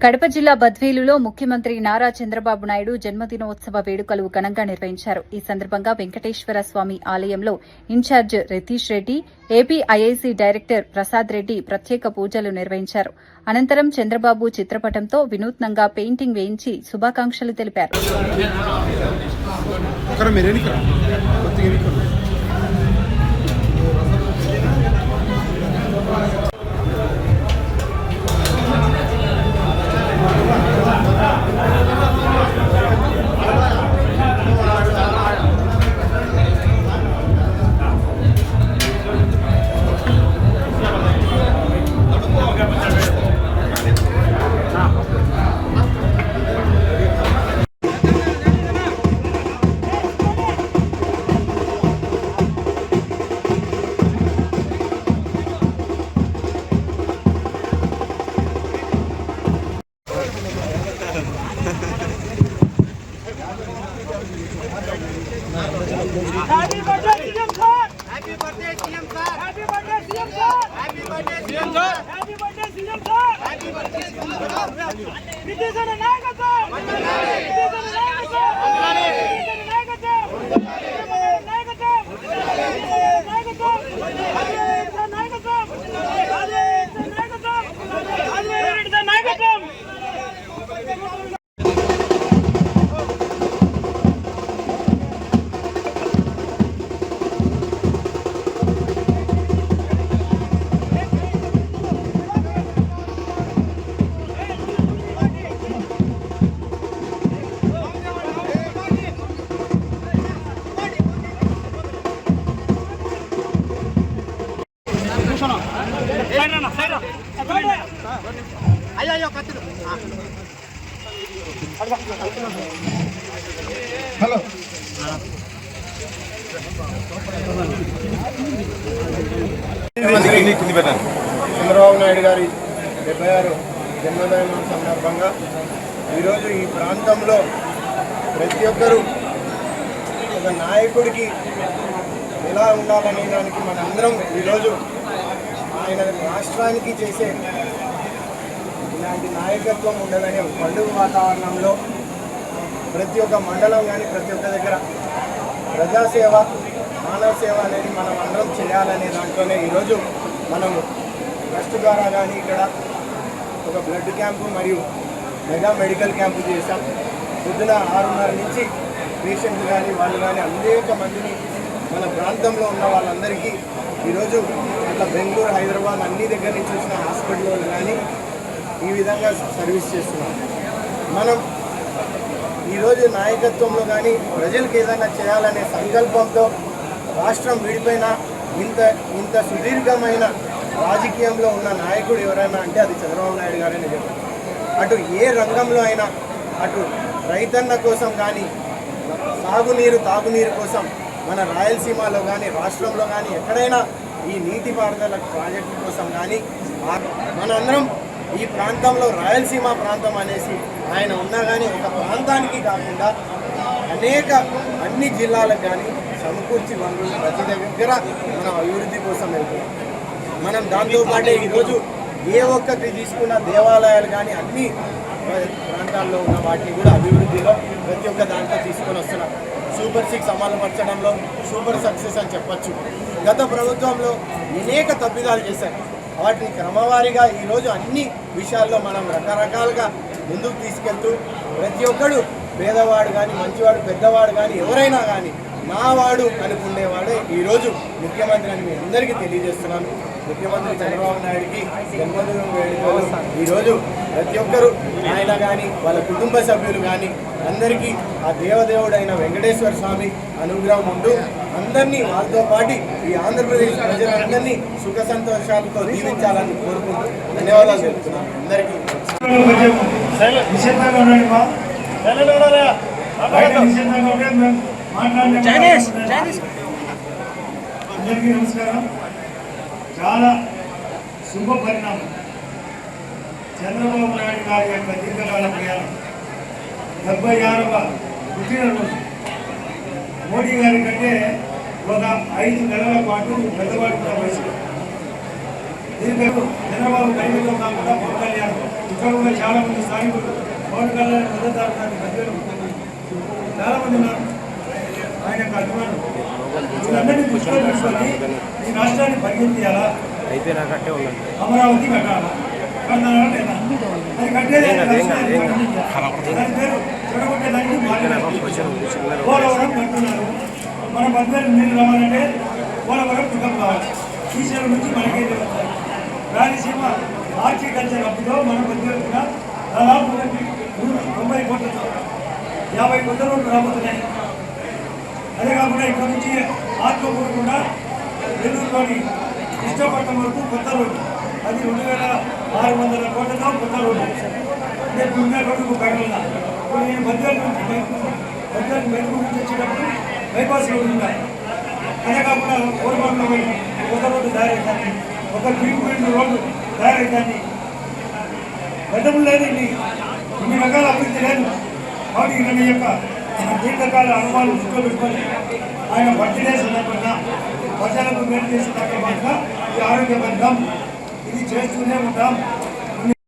కడప జిల్లా బద్వేలులో ముఖ్యమంత్రి నారా చంద్రబాబు నాయుడు జన్మదినోత్సవ వేడుకలు ఘనంగా నిర్వహించారు. ఈ సందర్భంగా వెంకటేశ్వర స్వామి ఆలయంలో in charge Ratheesh Reddy, AP IIC director Prasad Reddy ప్రత్యేక పూజలు నిర్వహించారు. అనంతరం చంద్రబాబు చిత్రపటంతో వినూత్నంగా పెయింటింగ్ వేయించి శుభాకాంక్షలు తెలిపారు. Happy birthday, CM sir! Happy birthday, CM sir! Happy birthday, CM sir! Happy birthday, CM sir! Happy birthday, CM sir! Happy birthday, CM sir! Vidyasana Nayakatham! Vidyasana Nayakatham! Vidyasana Nayakatham! Vidyasana Nayakatham! Vidyasana Nayakatham! Vidyasana Nayakatham! Vidyasana Nayakatham! అయ్యో కత్తులు hello Chandrababu Naidu గారి 76 జన్మదినం సందర్భంగా ఈరోజు ఈ ప్రాంతంలో ప్రతి ఒక్కరూ ఒక నాయకుడికి ఎలా ఉండాలనే దానికి మనందరం ఈరోజు ఆయన రాష్ట్రానికి చేసే ఇలాంటి నాయకత్వం ఉండదని ఒక పండుగ వాతావరణంలో ప్రతి ఒక్క మండలం కానీ ప్రతి ఒక్క దగ్గర ప్రజాసేవ మానవ సేవ అనేది మనం అందరం చేయాలనే దాంట్లోనే ఈరోజు మనము ట్రస్ట్ ద్వారా కానీ ఇక్కడ ఒక బ్లడ్ క్యాంపు మరియు మెగా మెడికల్ క్యాంపు చేశాం. పొద్దున 6:30 నుంచి పేషెంట్లు కానీ వాళ్ళు కానీ అనేక మందిని మన ప్రాంతంలో ఉన్న వాళ్ళందరికీ ఈరోజు ఇట్లా బెంగళూరు, హైదరాబాద్ అన్ని దగ్గర నుంచి వచ్చిన హాస్పిటల్లో కానీ ఈ విధంగా సర్వీస్ చేస్తున్నాం. మనం ఈరోజు నాయకత్వంలో కానీ ప్రజలకు ఏదైనా చేయాలనే సంకల్పంతో రాష్ట్రం విడిపోయిన ఇంత సుదీర్ఘమైన రాజకీయంలో ఉన్న నాయకుడు ఎవరైనా అంటే అది చంద్రబాబు నాయుడు గారని చెప్పారు. అటు ఏ రంగంలో అయినా, అటు రైతన్న కోసం కానీ, తాగునీరు కోసం మన రాయలసీమలో కానీ రాష్ట్రంలో కానీ ఎక్కడైనా ఈ నీటిపారుదల ప్రాజెక్టు కోసం కానీ మనందరం ఈ ప్రాంతంలో రాయలసీమ ప్రాంతం అనేసి ఆయన ఉన్నా కానీ ఒక ప్రాంతానికి కాకుండా అన్ని జిల్లాలకు కానీ సమకూర్చి వనరులు ప్రతి దగ్గర మనం అభివృద్ధి కోసం వెళ్తున్నాం. మనం దాంతోపాటే ఈరోజు ఏ ఒక్కటి తీసుకున్న దేవాలయాలు కానీ అన్ని ప్రాంతాల్లో ఉన్న వాటిని కూడా అభివృద్ధిలో ప్రతి ఒక్క దాంట్లో తీసుకొని వస్తున్నాం. సూపర్ 6 అమలుపరచడంలో సూపర్ సక్సెస్ అని చెప్పచ్చు. గత ప్రభుత్వంలో అనేక తప్పిదాలు చేశారు. వాటిని క్రమవారీగా ఈరోజు అన్ని విషయాల్లో మనం రకరకాలుగా ముందుకు తీసుకెళ్తూ ప్రతి ఒక్కడు పేదవాడు కానీ, మంచివాడు, పెద్దవాడు కానీ ఎవరైనా కానీ నావాడు అనుకునేవాడే ఈరోజు ముఖ్యమంత్రి అని మీ అందరికీ తెలియజేస్తున్నాను. ముఖ్యమంత్రి చంద్రబాబు నాయుడికి జన్మదినం వేడుకలు ఈరోజు ప్రతి ఒక్కరూ ఆయన కానీ వాళ్ళ కుటుంబ సభ్యులు కానీ అందరికీ ఆ దేవదేవుడైన వెంకటేశ్వర స్వామి అనుగ్రహం ఉంటూ అందరినీ వాళ్ళతో పాటు ఈ ఆంధ్రప్రదేశ్ ప్రజలందరినీ సుఖ సంతోషాలతో జీవించాలని కోరుకుంటూ ధన్యవాదాలు చెప్తున్నాను అందరికీ. అందరికీ నమస్కారం. చాలా శుభ పరిణామం. చంద్రబాబు నాయుడు గారి యొక్క దీర్ఘకాల ప్రయాణం 76వ పుట్టినరోజు. మోడీ గారి కంటే ఒక 5 నెలల పాటు పెద్దవాడు కూడా వయసు. దీనికి చంద్రబాబు కైవల్లో కాకుండా పవన్ కళ్యాణ్ ఇక్కడ కూడా చాలా మంది స్థానికులు పవన్ కళ్యాణ్ మద్దతు ప్రజలు చాలా మంది ఉన్నారు. ఆయన యొక్క అభిమానులు వీళ్ళందరినీ దృష్టిలో పెట్టుకొని ఈ రాష్ట్రాన్ని పరిగెత్తియాలా, అమరావతి కట్టాలా, కట్టాలా లేదా అది కట్టేది దాని పేరు చెడగొట్టేదానికి పోలవరం కట్టున్నారు. మన మధ్యలో నీళ్ళు రావాలంటే పోలవరం పికప్ కావాలి. శ్రీశైలం నుంచి మనకే వస్తాయి. రాయలసీమ హార్టికల్చర్ అప్పులో మన మధ్యలో కూడా దాదాపు 90 కోట్లతో 50 కొత్త రోడ్లు రాబోతున్నాయి. అదే కాకుండా ఇక్కడ నుంచి ఆత్మకూరకుండా నెల్లూరులోని కృష్ణపట్నం వరకు కొత్త రోడ్డు, అది 2600 కోట్లతో కొత్త రోడ్డు. అంటే పుణ్య రోడ్డుకు కడగల. ఇప్పుడు నేను మధ్యలో నుంచి బయటకు నుంచి వచ్చేటప్పుడు బైపాస్ రోడ్డు ఉన్నాయి. అదే కాకుండా కోరమంలో కొత్త రోడ్డు తయారవుతుంది, ఒక గ్రీన్ రోడ్డు తయారవుతుంది. గతంలో లేదు ఇన్ని రకాల అభివృద్ధి లేదు. కాబట్టి ఈయన యొక్క దీర్ఘకాల అనుభవాలు దృష్టిలో పెట్టుకొని ఆయన బర్త్డే సందర్భంగా ప్రజలకు మేలు చేసిన ఈ ఆరోగ్య బంధం ఇది చేస్తూనే ఉంటాం.